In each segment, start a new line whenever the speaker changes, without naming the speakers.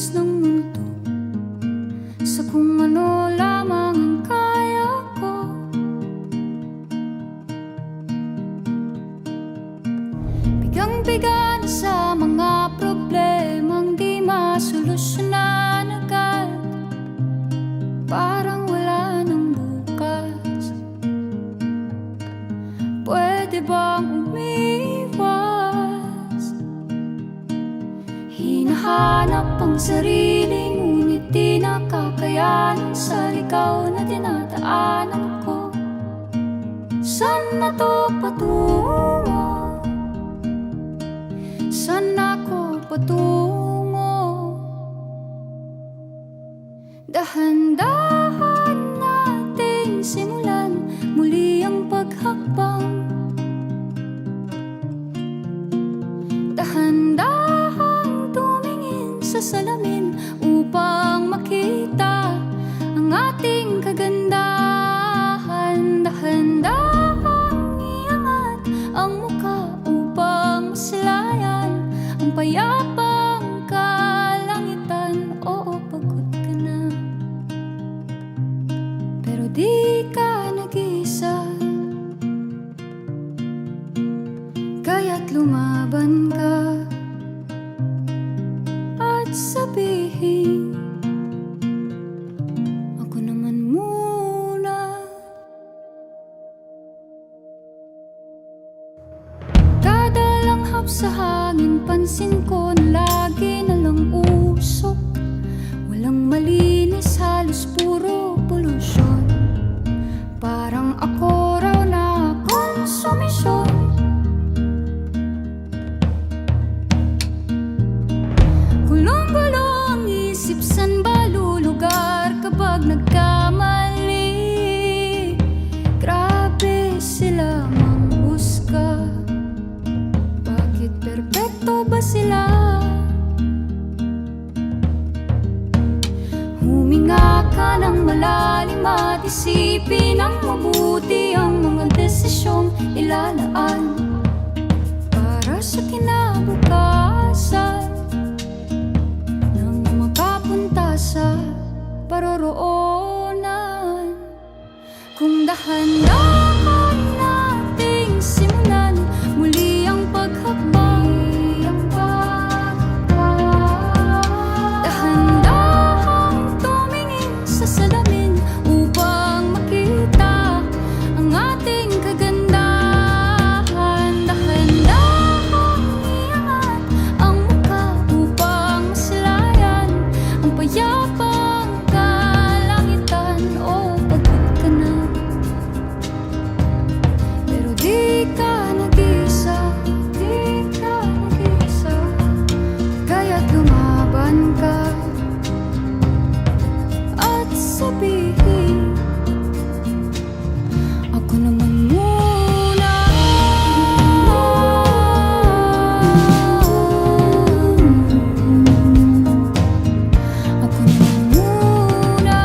batikos ng mundo, sa kung ano lamang ang kaya ko. Bigang-biga na sa mga problemang di masolusyonan agad, parang wala nang bukas. Pwede bang umiwas? Hinahanap ang sarili, ngunit di nakakayanan sa ligaw na dinadaanan ko. Saan na to patungo? Saan ako patungo? Dahan-dahan nating simulan muli ang paghakbang. Dahan-dahan tumingin sa salamin upang makita ang ating kagandahan. Dahan-dahan iangat ang mukha upang masilayan ang payapang kalangitan. Oo, pagod ka na, pero di ka nag-iisa, kaya't lumaban ka at sabihin, ako naman muna. Kada langhap sa hangin, pansin ko na lagi na lang usok. Walang malinis, halos puro polusyon. Parang ako raw na konsumisyon. Gulong-gulo ang isip, san ba lulugar kapag nagkamali? Grabe sila manghusga, bakit perpekto ba sila? Huminga ka ng malalim at isipin ng mabuti ang mga desisyong ilalaan para sa kinabukasan, nang makapunta sa paroroonan. Kung dahan-dahan nating simulan muli ang paghakbang, dahan-dahan tumingin sa salamin upang makita ang ating kagandahan. Dahan-dahan iangat ang mukha upang masilayan ang payapang kalangitan. Oh, pagod ka na, pero di ka nag-iisa, di ka nag-iisa, kaya't lumaban ka at sabihin, ako naman muna. Ako naman muna.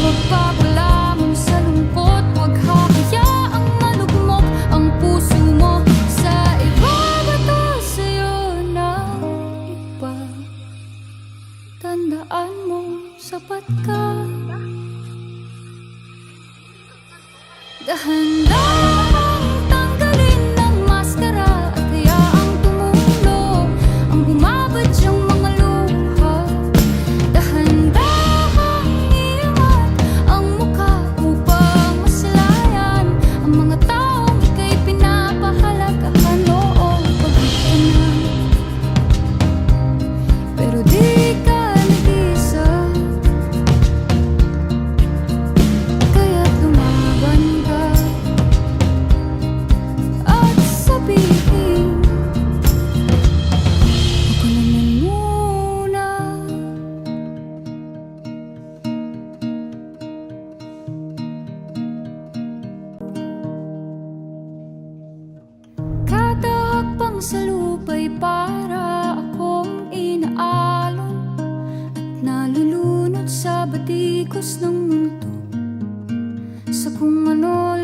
Huwag papalamon sa lungkot, huwag hahayaang malugmok ang puso mo sa iba. Bato sa'yo ng iba, tandaan mo, sapat ka. Dahan-dahan tanggalin ang maskara at hayaang tumulong ang bumabadyang mga luha. Dahan-dahan iangat ang mukha upang masilayan ang mga taong ika'y pinapahalagahan. Oo, pagod ka na, pero di ka nag-iisa, kaya't lumaban ka at sabihin, ako naman muna. Kada hakbang sa lupa'y para akong inaalon at nalulunod sa batikos ng mundo, sa kung ano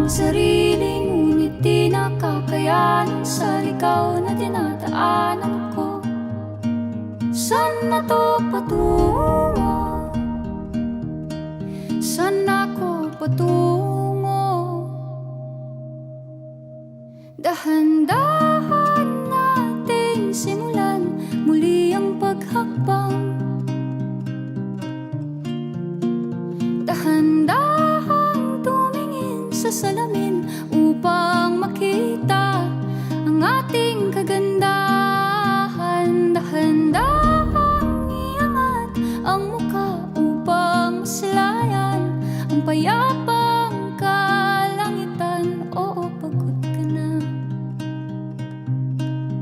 ang sarili, ngunit di nakakayanan sa ligaw na dinadaanan ko. Saan na to patungo? Saan ako patungo? Dahan-dahan nating simulan muli ang paghakbang. Dahan-dahang tumingin sa salamin upang makita ang ating kagandahan. Dahan-dahang iangat ang mukha upang masilayan ang payapang kalangitan. Oo, pagod ka na,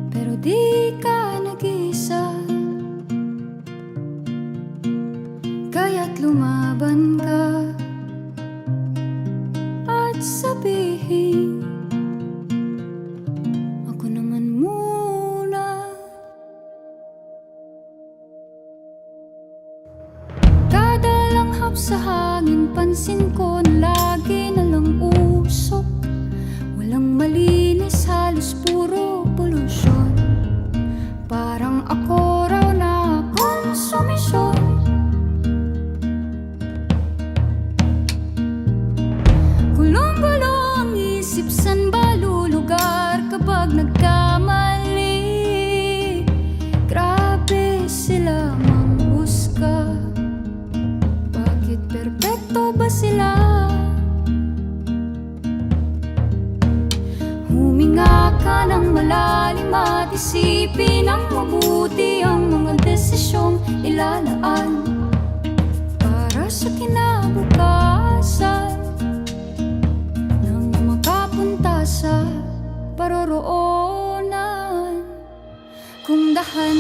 pero di ka nag-iisa, kaya't lumaban ka at sabihin, ako naman muna. Kada langhap sa hangin, pansin ko na lagi na lang usok. Walang malinis, halos puro polusyon. Parang ako raw na konsumisyon. Gulong-gulo ang isip, san ba lulugar kapag nagkamali? Grabe sila manghusga, bakit perpekto ba sila? Huminga ka ng malalim at isipin ng mabuti ang mga desisyong ilalaan para sa kinabukasan, nang makapunta sa paroroonan. Kung dahan